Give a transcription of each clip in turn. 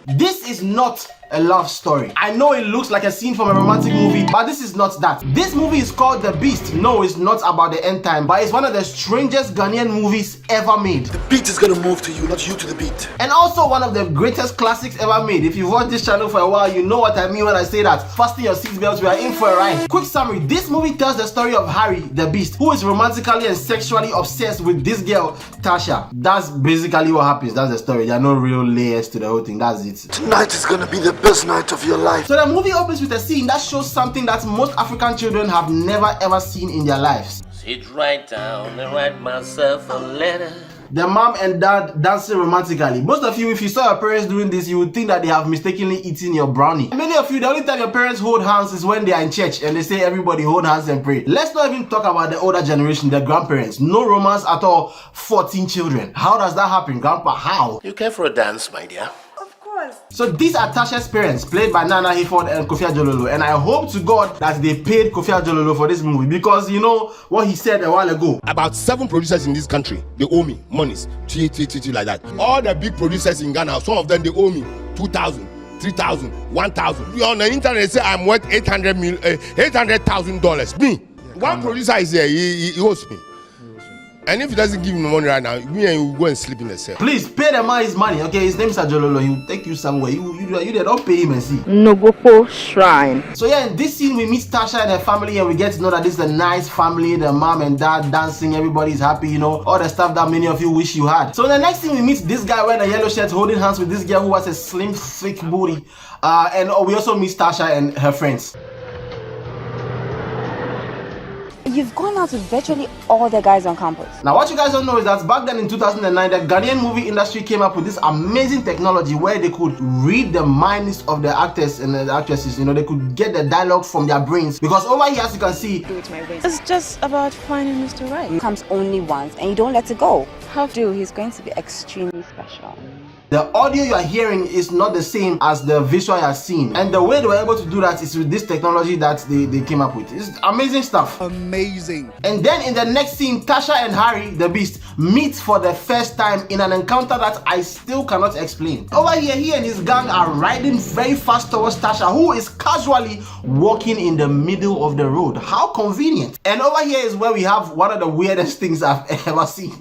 This is not a love story. I know it looks like a scene from a romantic movie, but this is not that. This movie is called The Beast. No, it's not about the end time, but it's one of the strangest Ghanaian movies ever made. The beat is gonna move to you, not you to the beat. And also one of the greatest classics ever made. If you've watched this channel for a while, you know what I mean when I say that. Fasten your seatbelts, we are in for a ride. Quick summary, this movie tells the story of Harry, the Beast, who is romantically and sexually obsessed with this girl, Tasha. That's basically what happens. That's the story. There are no real layers to the whole thing. That's it. Tonight is gonna be the best night of your life. So the movie opens with a scene that shows something that most African children have never ever seen in their lives. Sit right down and write myself a letter. The mom and dad dancing romantically. Most of you, if you saw your parents doing this, you would think that they have mistakenly eaten your brownie. Many of you, the only time your parents hold hands is when they are in church and they say everybody hold hands and pray. Let's not even talk about the older generation, the grandparents. No romance at all. 14 children. How does that happen, Grandpa? How? You care for a dance, my dear? So these are Tasha's parents, played by Nana Hayford and Kofi Adjololo, and I hope to God that they paid Kofi Adjololo for this movie, because you know what he said a while ago. About 7 producers in this country, they owe me monies, like that. All the big producers in Ghana, some of them they owe me 2,000, 3,000, 1,000. You on the internet they say I'm worth $800,000. Me, one producer is here, he owes me. And if he doesn't give me money right now, me and you will go and sleep in the cell. Please pay the man his money, okay? His name is Ajololo. He will take you somewhere. You don't pay him and see. Nogopo Shrine. So yeah, in this scene we meet Tasha and her family, and we get to know that this is a nice family. The mom and dad dancing, everybody's happy, you know, all the stuff that many of you wish you had. So in the next scene we meet this guy wearing a yellow shirt holding hands with this girl who has a slim, thick booty. And we also meet Tasha and her friends. You've gone out with virtually all the guys on campus. Now what you guys don't know is that back then in 2009, the Ghanaian movie industry came up with this amazing technology where they could read the minds of the actors and the actresses. You know, they could get the dialogue from their brains, because over here, as you can see, It's just about finding Mr. Right. He comes only once and you don't let it go. How do? He's going to be extremely special. the audio you are hearing is not the same as the visual you are seeing, and the way they were able to do that is with this technology that they came up with. It's amazing stuff. Amazing. And then in the next scene, Tasha and Harry the Beast meet for the first time in an encounter that I still cannot explain. Over here, he and his gang are riding very fast towards Tasha, who is casually walking in the middle of the road. How convenient. And over here is where we have one of the weirdest things I've ever seen.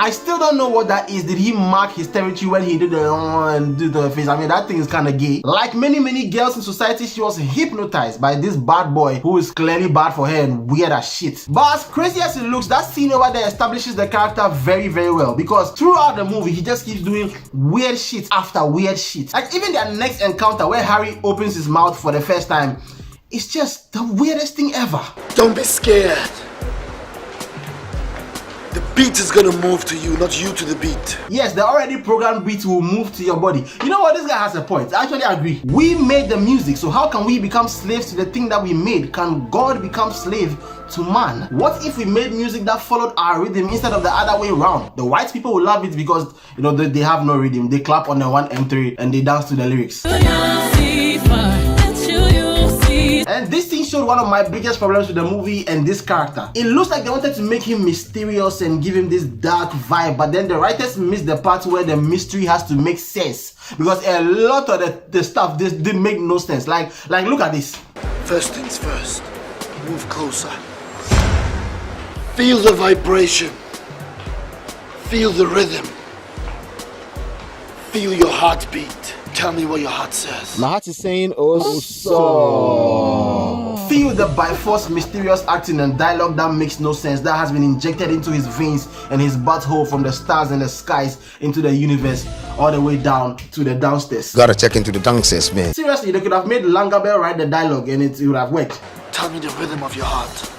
I still don't know what that is. Did he mark his territory when he did the face? I mean, that thing is kind of gay. Like many girls in society, she was hypnotized by this bad boy who is clearly bad for her and weird as shit. But as crazy as it looks, that scene over there establishes the character very well, because throughout the movie, he just keeps doing weird shit after weird shit. Like even their next encounter where Harry opens his mouth for the first time, it's just the weirdest thing ever. Don't be scared. The beat is gonna move to you, not you to the beat. Yes, the already programmed beat will move to your body. You know what? This guy has a point. I actually agree. We made the music, so how can we become slaves to the thing that we made? Can God become slave to man? What if we made music that followed our rhythm instead of the other way around? The white people will love it because, you know, they have no rhythm. They clap on the 1 and 3 and they dance to the lyrics. And this thing showed one of my biggest problems with the movie and this character. It looks like they wanted to make him mysterious and give him this dark vibe, but then the writers missed the part where the mystery has to make sense, because a lot of the stuff this didn't make no sense. Like look at this. First things first, move closer. Feel the vibration. Feel the rhythm. Feel your heartbeat. Tell me what your heart says. My heart is saying, oh so. Feel the by force mysterious acting and dialogue that makes no sense, that has been injected into his veins and his butthole from the stars and the skies into the universe, all the way down to the downstairs. Gotta check into the downstairs, man. Seriously, they could have made Langabell write the dialogue and it would have worked. Tell me the rhythm of your heart.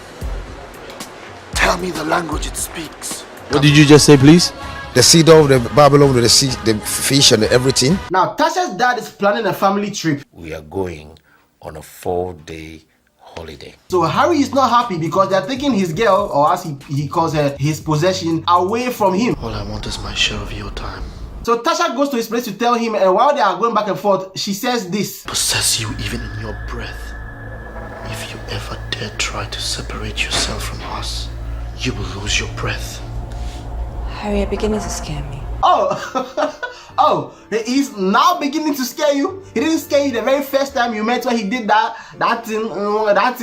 Tell me the language it speaks. What did you just say, please? The seed of the Babylon, the sea, the fish and everything. Now, Tasha's dad is planning a family trip. We are going on a 4-day holiday. So Harry is not happy because they're taking his girl, or as he calls her, his possession, away from him. All I want is my share of your time. So Tasha goes to his place to tell him, and while they are going back and forth, she says this. Possess you even in your breath. If you ever dare try to separate yourself from us, you will lose your breath. Harry, you're beginning to scare me. Oh, oh, he's now beginning to scare you. He didn't scare you the very first time you met when he did that thing.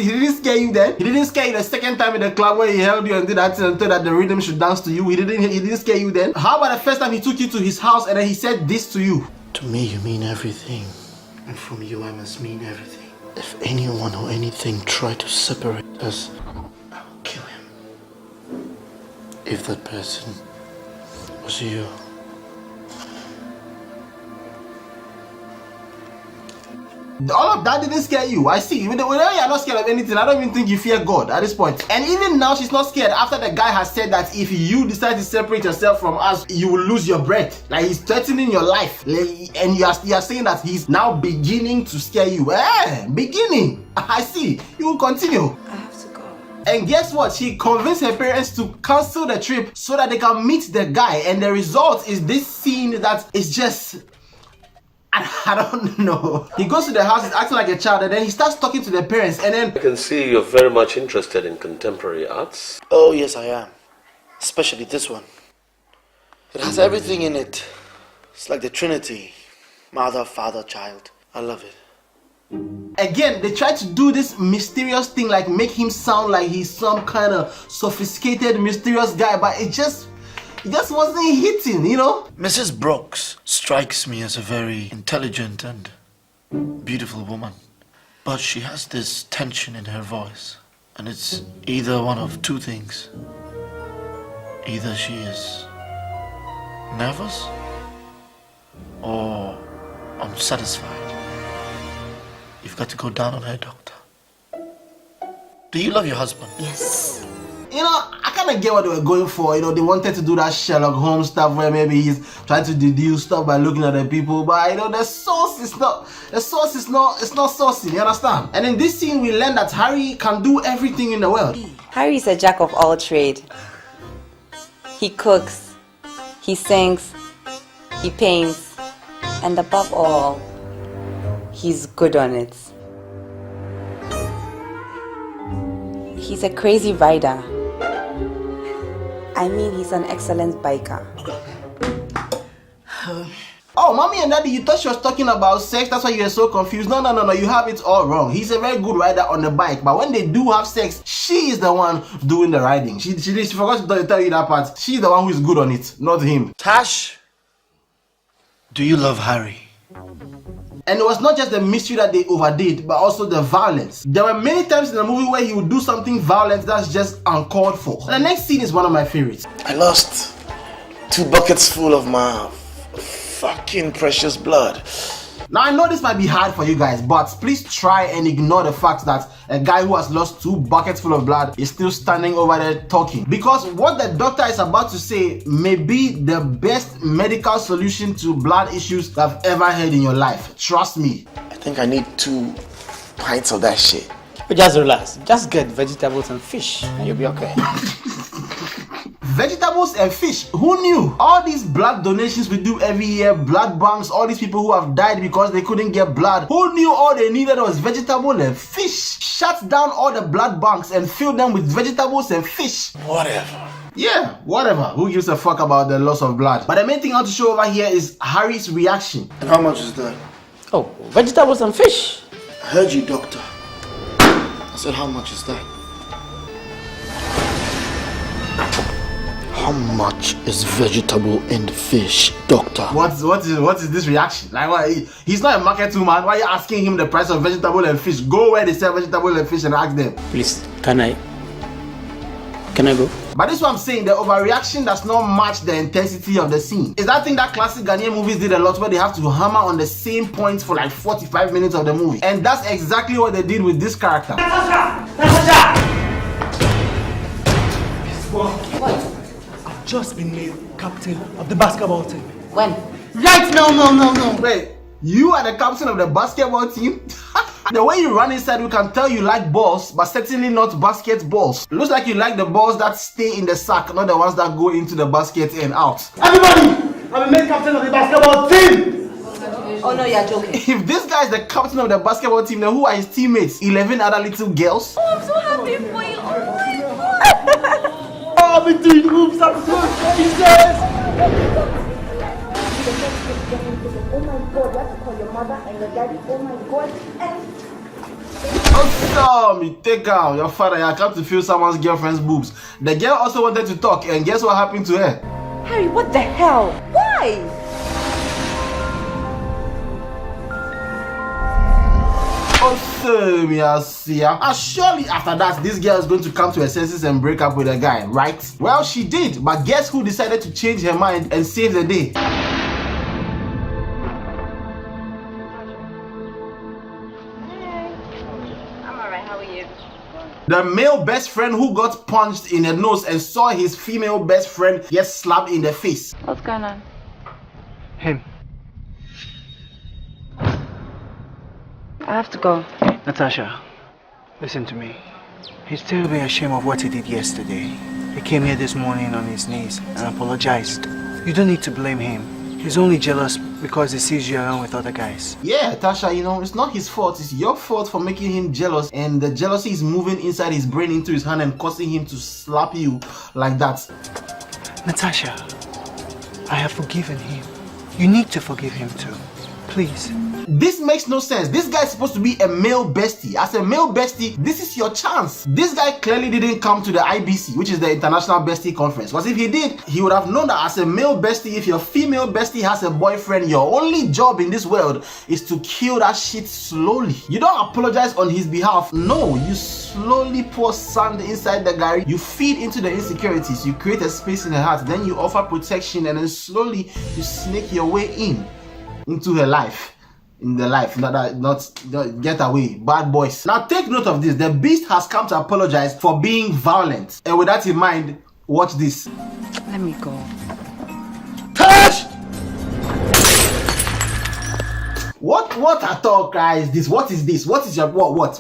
He didn't scare you then. He didn't scare you the second time in the club where he held you and did that thing and told that the rhythm should dance to you. He didn't scare you then. How about the first time he took you to his house and then he said this to you? To me, you mean everything, and from you, I must mean everything. If anyone or anything try to separate us, I will kill him. If that person was you. All of that didn't scare you. I see. Whenever you're not scared of anything, I don't even think you fear God at this point. And even now, she's not scared after the guy has said that if you decide to separate yourself from us, you will lose your breath. Like he's threatening your life. And you are saying that he's now beginning to scare you. Beginning. I see. You will continue. I have to go. And guess what? She convinced her parents to cancel the trip so that they can meet the guy. And the result is this scene that is just... I don't know. He goes to the house, he's acting like a child, and then he starts talking to the parents, and then... I can see you're very much interested in contemporary arts. Oh, yes, I am. Especially this one. It has everything in it. It's like the Trinity. Mother, Father, Child. I love it. Again, they try to do this mysterious thing, like make him sound like he's some kind of sophisticated, mysterious guy, but it just wasn't hitting, you know? Mrs. Brooks strikes me as a very intelligent and beautiful woman. But she has this tension in her voice. And it's either one of two things. Either she is nervous or unsatisfied. You've got to go down on her, doctor. Do you love your husband? Yes. You know, I kind of get what they were going for. You know, they wanted to do that Sherlock Holmes stuff where maybe he's trying to deduce stuff by looking at the people, but you know, the source is not saucy, you understand? And in this scene, we learn that Harry can do everything in the world. Harry is a jack of all trades. He cooks, he sings, he paints, and above all, he's good on it. He's a crazy rider. I mean, he's an excellent biker. Oh, mommy and daddy, you thought she was talking about sex? That's why you were so confused. No, you have it all wrong. He's a very good rider on the bike, but when they do have sex, she is the one doing the riding. She forgot to tell you that part. She's the one who is good on it, not him. Tash, do you love Harry? And it was not just the mystery that they overdid, but also the violence. There were many times in the movie where he would do something violent that's just uncalled for. The next scene is one of my favorites. I lost 2 buckets full of my fucking precious blood. Now I know this might be hard for you guys, but please try and ignore the fact that a guy who has lost 2 buckets full of blood is still standing over there talking. Because what the doctor is about to say may be the best medical solution to blood issues you have ever heard in your life. Trust me. I think I need 2 pints of that shit. But just relax. Just get vegetables and fish and you'll be okay. Vegetables and fish, who knew? All these blood donations we do every year, blood banks, all these people who have died because they couldn't get blood, who knew all they needed was vegetable and fish? Shut down all the blood banks and fill them with vegetables and fish. Whatever. Yeah, whatever. Who gives a fuck about the loss of blood? But the main thing I want to show over here is Harry's reaction. And how much is that? Oh, vegetables and fish. I heard you, doctor. I said, how much is that? How much is vegetable and fish, doctor? What is this reaction? Like, what? He's not a market woman. Why are you asking him the price of vegetable and fish? Go where they sell vegetable and fish and ask them. Please, can I go? But this is what I'm saying, the overreaction does not match the intensity of the scene. Is that thing that classic Ghanaian movies did a lot, where they have to hammer on the same points for like 45 minutes of the movie. And that's exactly what they did with this character. What? I've just been made captain of the basketball team. When? Right now, no. Wait, you are the captain of the basketball team? The way you run inside, we can tell you like balls, but certainly not basketballs. Looks like you like the balls that stay in the sack, not the ones that go into the basket and out. Everybody, I'm a main captain of the basketball team. Oh no, you're joking. If this guy is the captain of the basketball team, then who are his teammates? 11 other little girls? Oh, I'm so happy for you. Oh my god. Oh, I'm doing hoops. I'm so Jesus. Oh my god, you have to call your mother and your daddy. Oh my god. Oh, me take out your father. I come to feel someone's girlfriend's boobs. The girl also wanted to talk, and guess what happened to her? Harry, what the hell? Why? Surely after that, this girl is going to come to her senses and break up with a guy, right? Well, she did, but guess who decided to change her mind and save the day? The male best friend who got punched in the nose and saw his female best friend get slapped in the face. What's going on? Him. I have to go. Natasha, listen to me. He's terribly ashamed of what he did yesterday. He came here this morning on his knees and apologized. You don't need to blame him. He's only jealous because he sees you around with other guys. Yeah, Tasha, you know, it's not his fault. It's your fault for making him jealous, and the jealousy is moving inside his brain into his hand and causing him to slap you like that. Natasha, I have forgiven him. You need to forgive him too. Please. This makes no sense. This guy is supposed to be a male bestie. As a male bestie, this is your chance. This guy clearly didn't come to the IBC, which is the International Bestie Conference. Because if he did, he would have known that as a male bestie, if your female bestie has a boyfriend, your only job in this world is to kill that shit slowly. You don't apologize on his behalf. No, you slowly pour sand inside the guy. You feed into the insecurities. You create a space in her heart. Then you offer protection, and then slowly you snake your way into her life. In the life, not get away, bad boys. Now take note of this. The beast has come to apologize for being violent, and with that in mind, watch this. Let me go. Touch! What at all, guys? This? What is this? What is your what?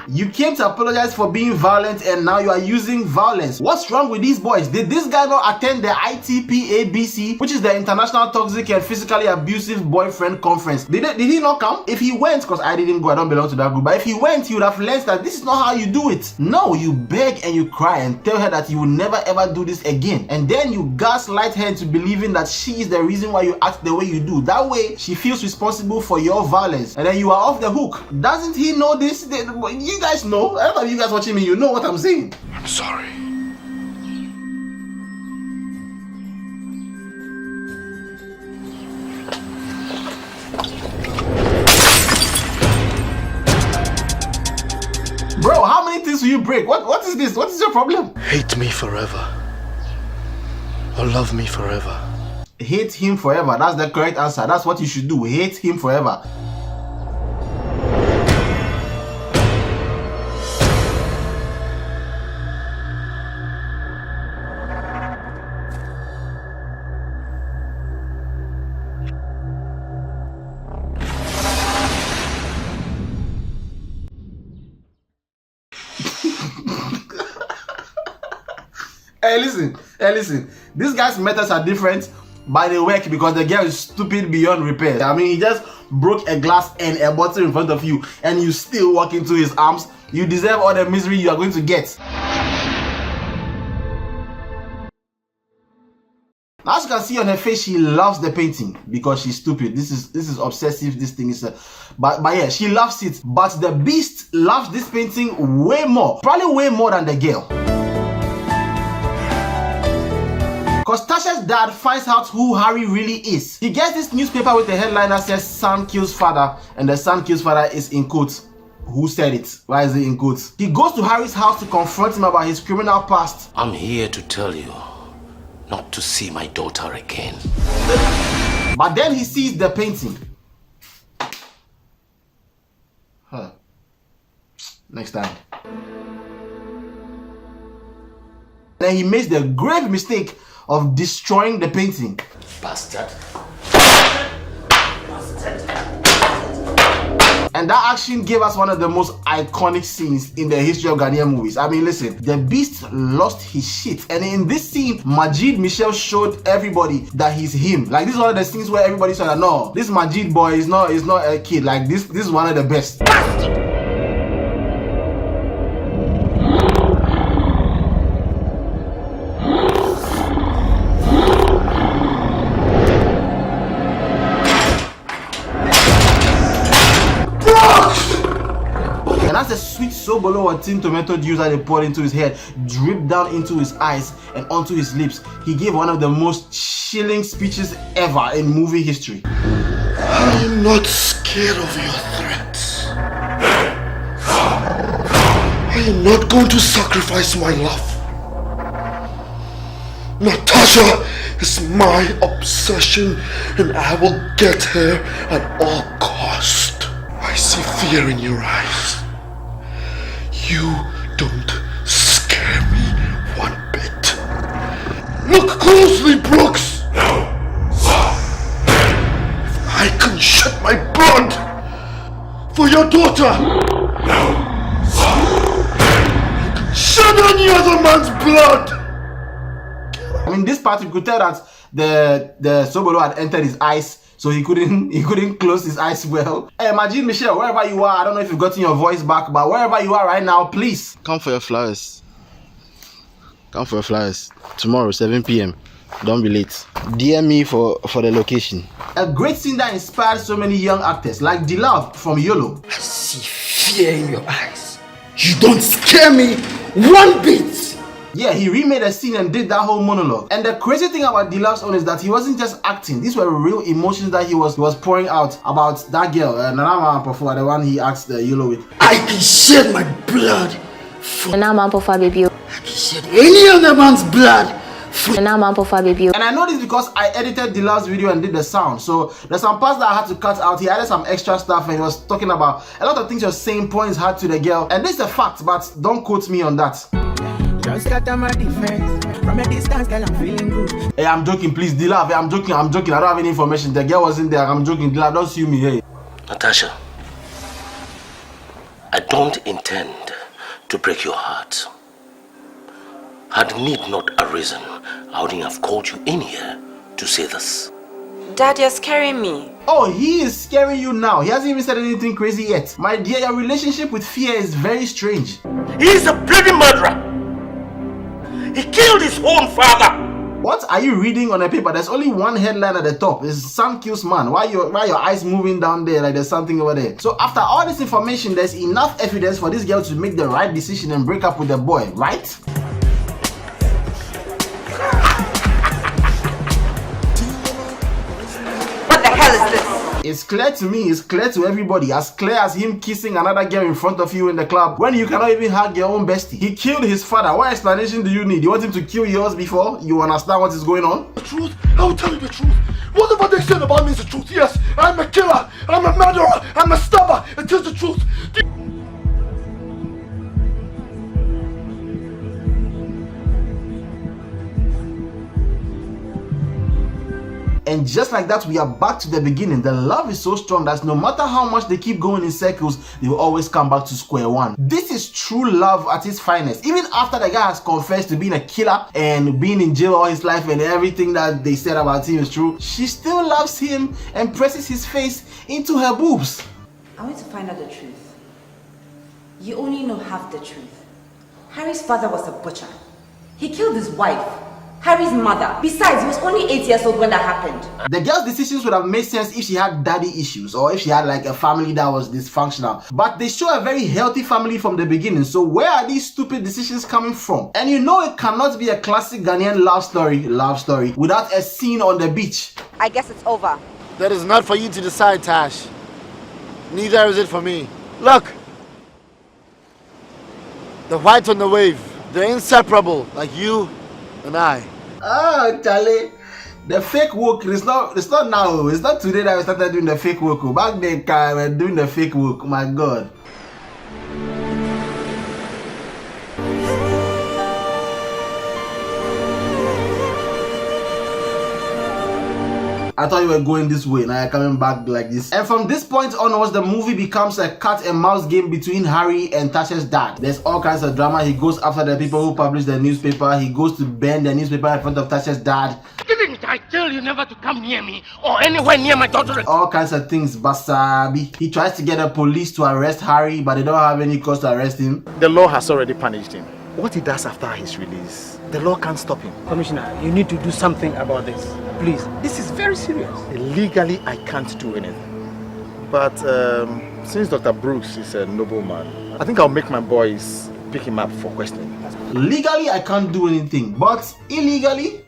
You came to apologize for being violent, and now you are using violence. What's wrong with these boys? Did this guy not attend the ITPABC, which is the International Toxic and Physically Abusive Boyfriend Conference? Did he not come? If he went, because I didn't go, I don't belong to that group, but if he went, he would have learned that this is not how you do it. No, you beg and you cry and tell her that you will never ever do this again. And then you gaslight her into believing that she is the reason why you act the way you do. That way, she feels responsible for your violence. And then you are off the hook. Doesn't he know this? You guys know. I don't know if you guys watching me, you know what I'm saying. I'm sorry. Bro, how many things will you break? What is this? What is your problem? Hate me forever. Or love me forever. Hate him forever. That's the correct answer. That's what you should do. Hate him forever. Hey, listen. These guys' methods are different, but they work because the girl is stupid beyond repair. I mean, he just broke a glass and a bottle in front of you, and you still walk into his arms. You deserve all the misery you are going to get. As you can see on her face, she loves the painting because she's stupid. This is obsessive. This thing is, but yeah, she loves it. But the beast loves this painting way more, probably way more than the girl. Because Tasha's dad finds out who Harry really is. He gets this newspaper with the headline that says son kills father, and the son kills father is in quotes. Who said it? Why is it in quotes? He goes to Harry's house to confront him about his criminal past. I'm here to tell you not to see my daughter again. But then he sees the painting. Next time. Then he makes the grave mistake of destroying the painting. Bastard. And that action gave us one of the most iconic scenes in the history of Ghanaian movies. I mean, listen, the beast lost his shit. And in this scene, Majid Michel showed everybody that he's him. Like, this is one of the scenes where everybody said that, no, this Majid boy is not a kid. Like, this is one of the best. And as the sweet sobolo or tin tomato juice that they poured into his head dripped down into his eyes and onto his lips, he gave one of the most chilling speeches ever in movie history. I am not scared of your threats. I am not going to sacrifice my love. Natasha is my obsession, and I will get her at all cost. I see fear in your eyes. You don't scare me one bit. Look closely, Brooks. If I can shed my blood for your daughter, I can shed any other man's blood. I mean, this part you could tell that the sobolo had entered his eyes, so he couldn't close his eyes well. Hey, Majid Michel, wherever you are, I don't know if you've gotten your voice back, but wherever you are right now, please Come for your flowers. Come for your flowers. Tomorrow, 7 p.m. Don't be late. DM me for the location. A great scene that inspired so many young actors like Dilove from YOLO. I see fear in your eyes. You don't scare me one bit. Yeah, he remade a scene and did that whole monologue. And the crazy thing about Dilove's own is that he wasn't just acting. These were real emotions that he was pouring out about that girl, Nana Mampofa, the one he asked the YOLO with. I can shed my blood for Nana Mampofa baby. I can shed any other man's blood for Nana Mampofa baby. And I know this because I edited Dilove's video and did the sound. So there's some parts that I had to cut out. He added some extra stuff and he was talking about a lot of things he was saying, points hard to the girl. And this is a fact, but don't quote me on that. Just got my defense. From a distance, girl, I'm feeling good. Hey, I'm joking, please, Dilove. I'm joking. I don't have any information. The girl wasn't there. I'm joking. Dilove, don't sue me. Hey. Natasha, I don't intend to break your heart. Had need not arisen, I wouldn't have called you in here to say this. Dad, you're scaring me. Oh, he is scaring you now. He hasn't even said anything crazy yet. My dear, your relationship with fear is very strange. He is a bloody murderer. He killed his own father. What are you reading on a paper? There's only one headline at the top. It's son kills man. Why your eyes moving down there like there's something over there? So after all this information, there's enough evidence for this girl to make the right decision and break up with the boy, right? What the hell is this? It's clear to me, it's clear to everybody, as clear as him kissing another girl in front of you in the club when you cannot even hug your own bestie. He killed his father. What explanation do you need? You want him to kill yours before you understand what is going on? The truth, I will tell you the truth. Whatever they said about me is the truth. Yes, I'm a killer, I'm a murderer, I'm a stabber. It is the truth. And just like that, we are back to the beginning. The love is so strong that no matter how much they keep going in circles, they will always come back to square one. This is true love at its finest. Even after the guy has confessed to being a killer and being in jail all his life and everything that they said about him is true, she still loves him and presses his face into her boobs. I want to find out the truth. You only know half the truth. Harry's father was a butcher. He killed his wife, Harry's mother. Besides, he was only 8 years old when that happened. The girl's decisions would have made sense if she had daddy issues or if she had like a family that was dysfunctional. But they show a very healthy family from the beginning. So where are these stupid decisions coming from? And you know it cannot be a classic Ghanaian love story without a scene on the beach. I guess it's over. That is not for you to decide, Tash. Neither is it for me. Look! The white on the wave. They're inseparable, like you and I. Oh, Charlie. The fake woke, it's not now. It's not today that we started doing the fake woke. Back then, we were doing the fake woke. My God. I thought you were going this way, now you're coming back like this. And from this point onwards, the movie becomes a cat and mouse game between Harry and Tasha's dad. There's all kinds of drama. He goes after the people who publish the newspaper. He goes to burn the newspaper in front of Tasha's dad. Didn't I tell you never to come near me or anywhere near my daughter? All kinds of things, Basabi. He tries to get the police to arrest Harry, but they don't have any cause to arrest him. The law has already punished him. What he does after his release, the law can't stop him. Commissioner, you need to do something about this. Please, this is very serious. Legally, I can't do anything. But since Dr. Brooks is a nobleman, I think I'll make my boys pick him up for questioning. Legally, I can't do anything, but illegally,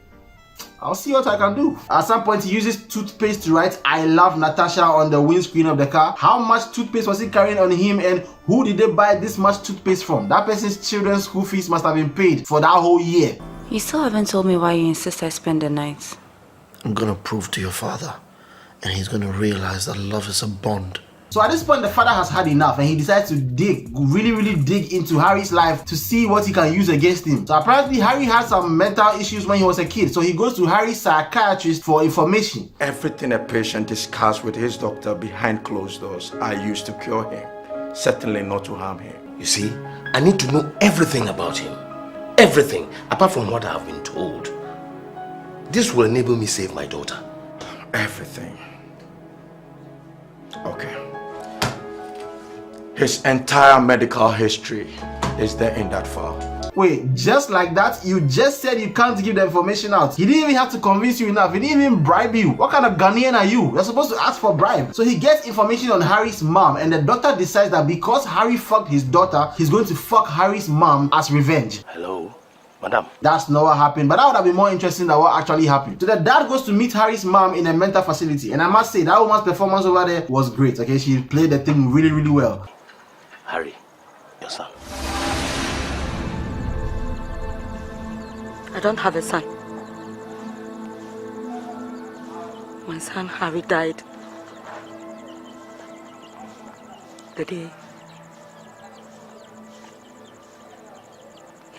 I'll see what I can do. At some point, he uses toothpaste to write "I love Natasha" on the windscreen of the car. How much toothpaste was he carrying on him, and who did they buy this much toothpaste from? That person's children's school fees must have been paid for that whole year. You still haven't told me why you insist I spend the night. I'm gonna prove to your father, and he's gonna realize that love is a bond. So at this point, the father has had enough, and he decides to really dig into Harry's life to see what he can use against him. So apparently Harry had some mental issues when he was a kid, so he goes to Harry's psychiatrist for information. Everything a patient discussed with his doctor behind closed doors, I used to cure him. Certainly not to harm him. You see, I need to know everything about him. Everything, apart from what I have been told. This will enable me save my daughter. Everything. Okay. His entire medical history is there in that file. Wait, just like that? You just said you can't give the information out. He didn't even have to convince you enough. He didn't even bribe you. What kind of Ghanaian are you? You're supposed to ask for bribe. So he gets information on Harry's mom, and the doctor decides that because Harry fucked his daughter, he's going to fuck Harry's mom as revenge. Hello, madam. That's not what happened, but that would have been more interesting than what actually happened. So the dad goes to meet Harry's mom in a mental facility, and I must say that woman's performance over there was great. Okay, she played the thing really well. Harry, your son. I don't have a son. My son Harry died the day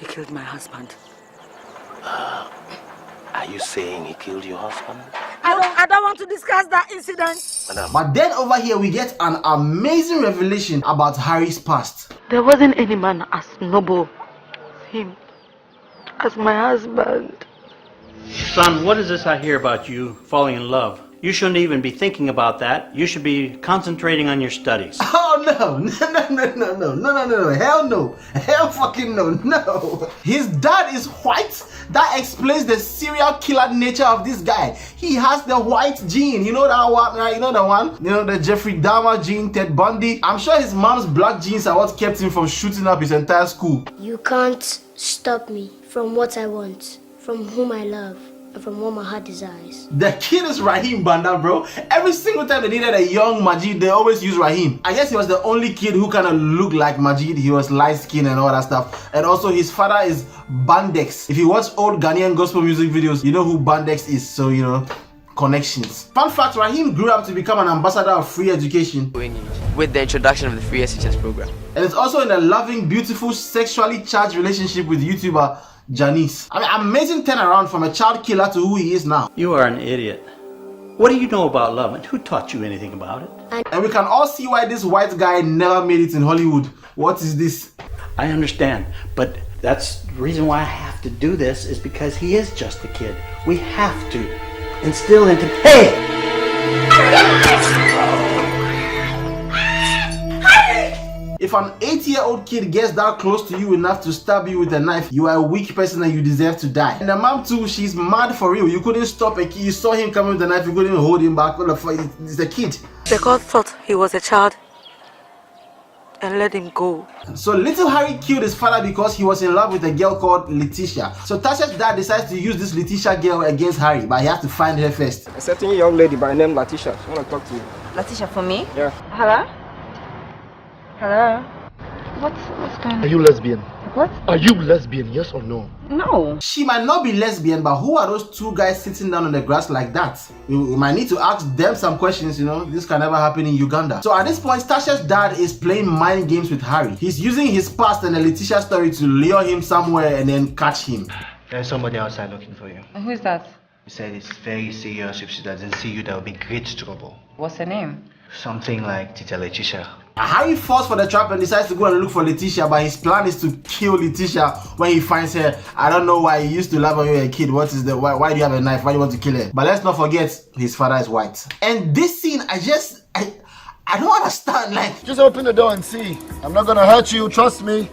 he killed my husband. Are you saying he killed your husband? I don't want to discuss that incident. Madam. But then over here we get an amazing revelation about Harry's past. There wasn't any man as noble as him, as my husband. Son, what is this I hear about you falling in love? You shouldn't even be thinking about that. You should be concentrating on your studies. Oh no, hell no, hell fucking no. His dad is white. That explains the serial killer nature of this guy. He has the white gene. You know that one, right? You know the one? You know the Jeffrey Dahmer gene, Ted Bundy. I'm sure his mom's black genes are what kept him from shooting up his entire school. You can't stop me from what I want, from whom I love, and from what my heart desires. The kid is Raheem Banda, bro. Every single time they needed a young Majid, they always use Raheem. I guess he was the only kid who kind of looked like Majid. He was light skinned and all that stuff. And also his father is Bandex. If you watch old Ghanaian gospel music videos, you know who Bandex is. So, you know, connections. Fun fact, Raheem grew up to become an ambassador of free education with the introduction of the free SHS program. And it's also in a loving, beautiful, sexually charged relationship with YouTuber Janice. I mean, amazing turnaround from a child killer to who he is now. You are an idiot. What do you know about love, and who taught you anything about it? And we can all see why this white guy never made it in Hollywood. What is this? I understand, but that's the reason why I have to do this is because he is just a kid. We have to instill into... Hey! If an 8-year-old kid gets that close to you enough to stab you with a knife, you are a weak person and you deserve to die. And the mom too, she's mad for real. You couldn't stop a kid. You saw him coming with the knife, you couldn't even hold him back. It's a kid. The God thought he was a child and let him go. So little Harry killed his father because he was in love with a girl called Letitia. So Tasha's dad decides to use this Letitia girl against Harry, but he has to find her first. A certain young lady by the name Letitia. I want to talk to you. Letitia, for me? Yeah. Hello? Hello? What's going on? Are you lesbian? What? Are you lesbian, yes or no? No. She might not be lesbian, but who are those two guys sitting down on the grass like that? We might need to ask them some questions, you know. This can never happen in Uganda. So at this point, Tasha's dad is playing mind games with Harry. He's using his past and the Letitia story to lure him somewhere and then catch him. There's somebody outside looking for you. Who is that? He said it's very serious. If she doesn't see you, there will be great trouble. What's her name? Something like Tita Letitia. Harry falls for the trap and decides to go and look for Letitia, but his plan is to kill Letitia when he finds her. I don't know why he used to laugh when you were a kid. What is the why do you have a knife? Why do you want to kill her? But let's not forget, his father is white. And this scene, I don't understand. Like, just open the door and see. I'm not gonna hurt you. Trust me.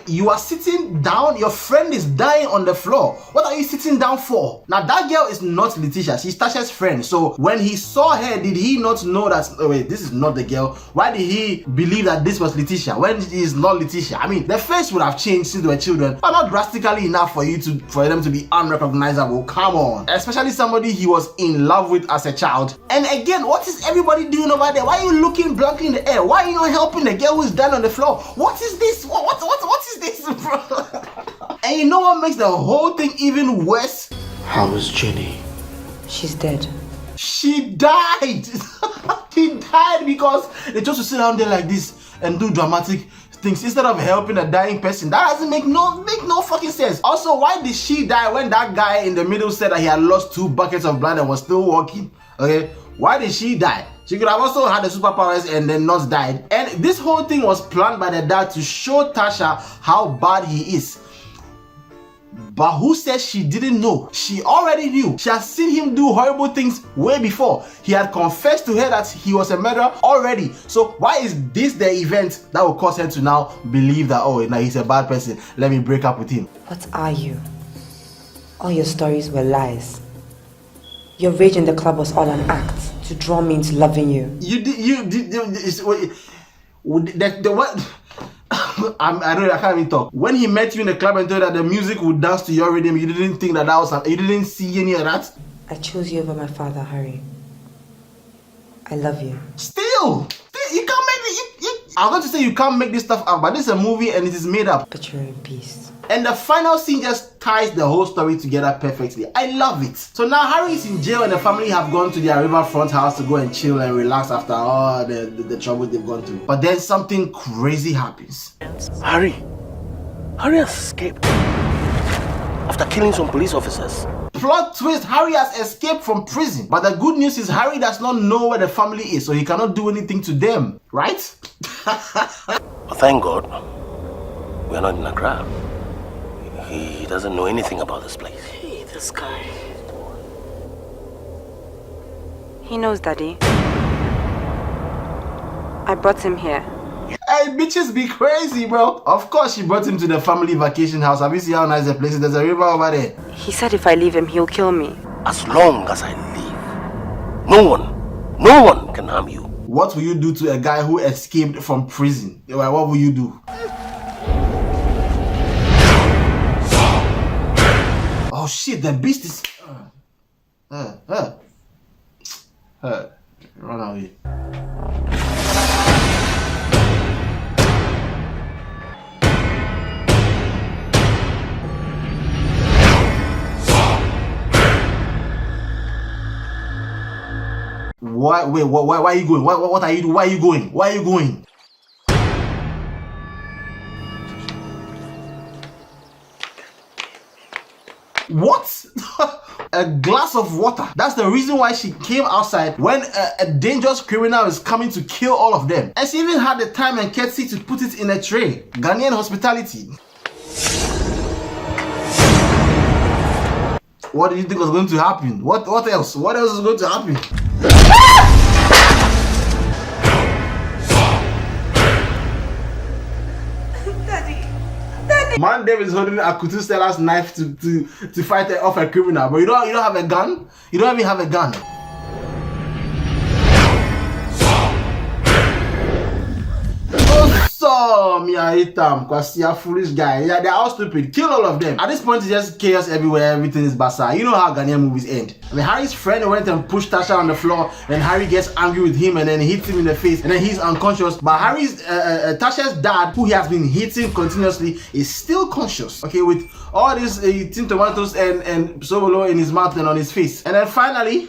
You are sitting down, your friend is dying on the floor. What are you sitting down for? Now that girl is not Letitia, she's Tasha's friend. So when he saw her, did he not know that, oh wait, this is not the girl? Why did he believe that this was Letitia when it is not Letitia? I mean, the face would have changed since they were children, but not drastically enough for them to be unrecognizable. Come on. Especially somebody he was in love with as a child. And again, what is everybody doing over there? Why are you looking blankly in the air? Why are you not helping the girl who's down on the floor? What is this? What is this, bro? And you know what makes the whole thing even worse? How is Jenny? She's dead. She died. She died because they chose to sit down there like this and do dramatic things instead of helping a dying person. That doesn't make no fucking sense. Also, why did she die when that guy in the middle said that he had lost 2 buckets of blood and was still walking? Okay, why did she die? She could have also had the superpowers and then not died. And this whole thing was planned by the dad to show Tasha how bad he is. But who said she didn't know? She already knew. She had seen him do horrible things way before. He had confessed to her that he was a murderer already. So why is this the event that will cause her to now believe that, oh, now he's a bad person, let me break up with him? What are you? All your stories were lies. Your rage in the club was all an act to draw me into loving you. What? I can't even talk. When he met you in the club and told that the music would dance to your rhythm, you didn't think that was you didn't see any of that? I chose you over my father, Harry. I love you. Still you can't make it. I'm going to say you can't make this stuff up, but this is a movie and it is made up. But you're a beast. And the final scene just ties the whole story together perfectly. I love it. So now Harry is in jail and the family have gone to their riverfront house to go and chill and relax after all the trouble they've gone through. But then something crazy happens. Harry has escaped after killing some police officers. Plot twist, Harry has escaped from prison. But the good news is Harry does not know where the family is, so he cannot do anything to them, right? Thank God we are not in Accra. He doesn't know anything about this place. Hey, this guy. He knows, Daddy. I brought him here. Hey, bitches be crazy, bro. Of course she brought him to the family vacation house. Have you seen how nice the place is? There's a river over there. He said if I leave him, he'll kill me. As long as I live, no one can harm you. What will you do to a guy who escaped from prison? What will you do? Oh shit, the beast is... Run away. Why? Wait, why are you going? What are you doing? Why are you going? Why are you going? What? A glass of water. That's the reason why she came outside when a dangerous criminal is coming to kill all of them. And she even had the time and courtesy to put it in a tray. Ghanaian hospitality. What did you think was going to happen? What else? What else is going to happen? Man, Dave is holding a Kutu Stella's knife to fight off a criminal, but you don't have a gun. You don't even have a gun. So me I hate them because you're a foolish guy. Yeah, they're all stupid. Kill all of them. At this point, it's just chaos everywhere. Everything is bazaar. You know how Ghanaian movies end. I mean, Harry's friend went and pushed Tasha on the floor, and Harry gets angry with him and then hits him in the face, and then he's unconscious. But Tasha's dad, who he has been hitting continuously, is still conscious. Okay, with all this eating tomatoes and sobolo in his mouth and on his face. And then finally,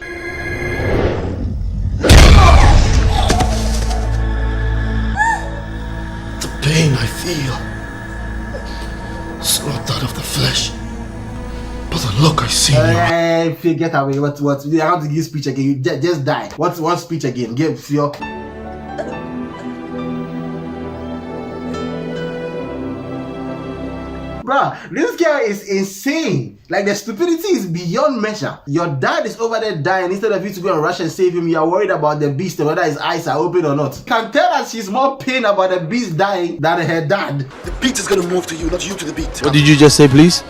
pain I feel is not that of the flesh, but the look I see in your eyes. Hey, get away. What? I have to give speech again. You just die. What's one speech again? Give your. Bruh, this girl is insane. Like, the stupidity is beyond measure. Your dad is over there dying. Instead of you to go and rush and save him, you are worried about the beast and whether his eyes are open or not. You can tell that she's more pain about the beast dying than her dad. The beat is gonna move to you, not you to the beat. What did you just say, please?